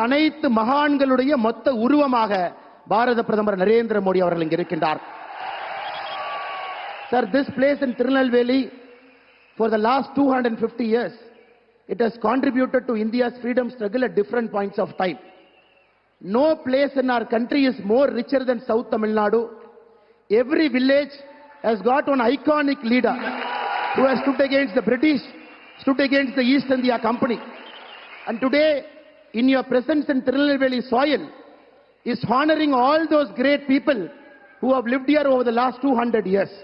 அனைத்து மகான்களுடைய மொத்த உருவமாக பாரத பிரதமர் நரேந்திர மோடி அவர்கள் இங்கு இருக்கின்றார். Sir, this place in Tirunelveli for the last 250 years, it has contributed to India's freedom struggle at different points of time. No place in our country is more richer than South Tamil Nadu. Every village has got one iconic leader who has stood against the British, stood against the East India Company. And today, in your presence in Tirunelveli soil, is honoring all those great people who have lived here over the last 200 years.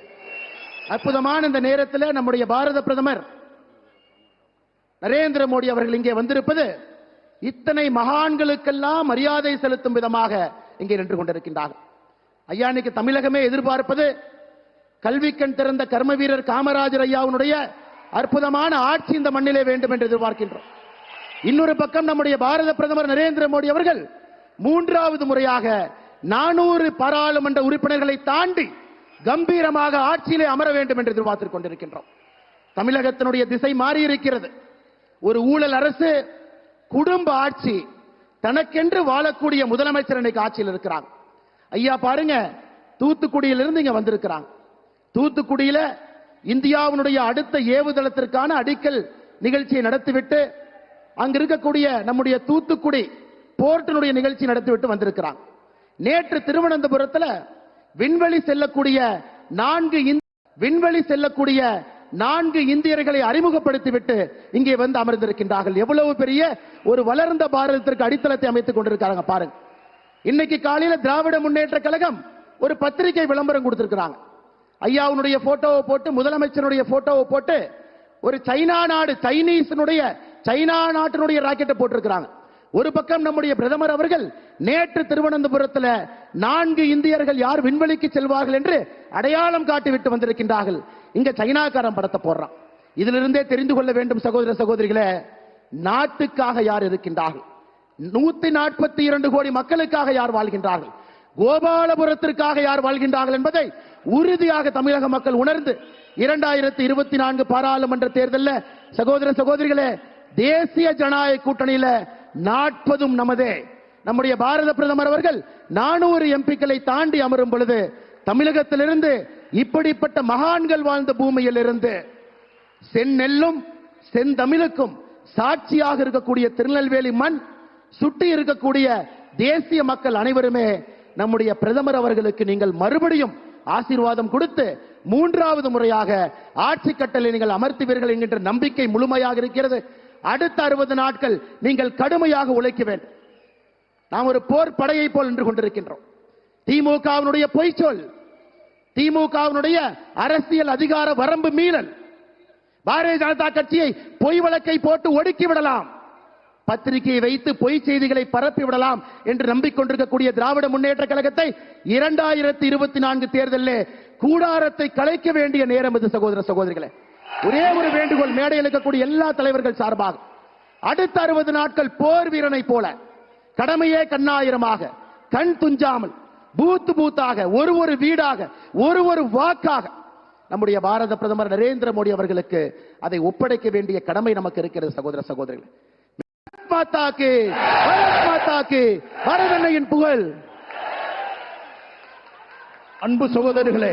அற்புதமான இந்த நேரத்தில் நம்முடைய பாரத பிரதமர் நரேந்திர மோடி அவர்கள் இங்கே வந்திருப்பது இத்தனை மகான்களுக்கெல்லாம் மரியாதை செலுத்தும் விதமாக இங்கே நின்று கொண்டிருக்கின்றார்கள். ஐயா, இன்னைக்கு தமிழகமே எதிர்பார்ப்பது கல்விக்கண் திறந்த கர்ம வீரர் காமராஜர் ஐயாவுடைய அற்புதமான ஆட்சி இந்த மண்ணிலே வேண்டும் என்று எதிர்பார்க்கின்றோம். இன்னொரு பக்கம் நம்முடைய பாரத பிரதமர் நரேந்திர மோடி அவர்கள் மூன்றாவது முறையாக 400 பாராளுமன்ற உறுப்பினர்களை தாண்டி கம்பீரமாக ஆட்சியிலே அமர வேண்டும் என்று எதிர்பார்த்துக் கொண்டிருக்கின்றோம். தமிழகத்தினுடைய திசை மாறி இருக்கிறது. ஒரு ஊழல் அரசு, குடும்ப ஆட்சி, தனக்கென்று வாழக்கூடிய முதலமைச்சர் இன்னைக்கு ஆட்சியில் இருக்கிறாங்க. ஐயா பாருங்க, தூத்துக்குடியிலிருந்து இங்க வந்திருக்கிறாங்க. தூத்துக்குடியில இந்தியாவினுடைய அடுத்த ஏவுதளத்திற்கான அடிக்கல் நிகழ்ச்சியை நடத்திவிட்டு அங்க இருக்கக்கூடிய நம்முடைய தூத்துக்குடி போர்ட்டினுடைய நிகழ்ச்சி நடத்திவிட்டு வந்திருக்கிறாங்க. நேற்று திருவனந்தபுரத்தில் விண்வெளி செல்லக்கூடிய 4 இந்தியர்களை அறிமுகப்படுத்திவிட்டு இங்கே வந்து அமர்ந்திருக்கின்றார்கள். எவ்வளவு பெரிய ஒரு வளர்ந்த பாரதத்திற்கு அடித்தளத்தை அமைத்துக் கொண்டிருக்காங்க பாருங்க. இன்னைக்கு காலையில திராவிட முன்னேற்ற கழகம் ஒரு பத்திரிகை விளம்பரம் கொடுத்திருக்கிறாங்க. ஐயாவுடைய போட்டோவை போட்டு, முதலமைச்சருடைய போட்டோவை போட்டு, ஒரு சைனா நாட்டினுடைய ராக்கெட்டை போட்டிருக்கிறாங்க. ஒரு பக்கம் நம்முடைய பிரதமர் அவர்கள் நேற்று திருவனந்தபுரத்தில் 4 இந்தியர்கள் யார் விண்வெளிக்கு செல்வார்கள் என்று அடையாளம் காட்டிவிட்டு வந்திருக்கின்றார்கள். இங்க சைனாக்காரன் படத்தை போடுறான். இதிலிருந்தே தெரிந்து கொள்ள வேண்டும் சகோதர சகோதரிகளே, நாட்டுக்காக யார் இருக்கின்றார்கள், 142 கோடி மக்களுக்காக யார் வாழ்கின்றார்கள், கோபாலபுரத்திற்காக யார் வாழ்கின்றார்கள் என்பதை உறுதியாக தமிழக மக்கள் உணர்ந்து 2024 பாராளுமன்ற தேர்தலில் சகோதர சகோதரிகளே, தேசிய ஜனநாயக கூட்டணியில 40 நமதே. நம்முடைய பாரத பிரதமர் அவர்கள் 400 எம்பிக்களை தாண்டி அமரும் பொழுது தமிழகத்திலிருந்து இப்படிப்பட்ட மகான்கள் வாழ்ந்த பூமியில் இருந்து செந்நெல்லும் செந்தமிழுக்கும் சாட்சியாக இருக்கக்கூடிய திருநெல்வேலி மண், சுட்டி இருக்கக்கூடிய தேசிய மக்கள் அனைவருமே நம்முடைய பிரதமர் அவர்களுக்கு நீங்கள் மறுபடியும் ஆசீர்வாதம் கொடுத்து 3வது முறையாக ஆட்சி கட்டளை நீங்கள் அமர்த்துவீர்கள் என்கின்ற நம்பிக்கை முழுமையாக இருக்கிறது. அடுத்த 60 நாட்கள் நீங்கள் கடுமையாக உழைக்க வேண்டும். நாம் ஒரு போர் படையை போல் நின்று கொண்டிருக்கின்றோம். திமுகவினுடைய பொய்ச்சொல், திமுகவினுடைய அரசியல் அதிகார வரம்பு மீறல், பாரதிய ஜனதா கட்சியை பொய் வழக்கை போட்டு ஒடுக்கி விடலாம், பத்திரிகையை வைத்து பொய் செய்திகளை பரப்பி விடலாம் என்று நம்பிக்கொண்டிருக்கக்கூடிய திராவிட முன்னேற்ற கழகத்தை 2024 தேர்தலில் கூடாரத்தை கலைக்க வேண்டிய நேரம் இது சகோதர சகோதரிகளே. ஒரே ஒரு வேண்டுகோள் மேடையில் இருக்கக்கூடிய எல்லா தலைவர்கள் சார்பாக, அடுத்த 60 நாட்கள் போர் வீரனை போல கடமையே கண்ணாயிரமாக, கண் துஞ்சாமல், பூத்து பூத்தாக, ஒரு வீடாக, ஒரு வாக்காக நம்முடைய பாரத பிரதமர் நரேந்திர மோடி அவர்களுக்கு அதை ஒப்படைக்க வேண்டிய கடமை நமக்கு இருக்கிறது சகோதர சகோதரிகளே. மாதாக்கு பாரத அன்னையின் புகழ். அன்பு சகோதரர்களே,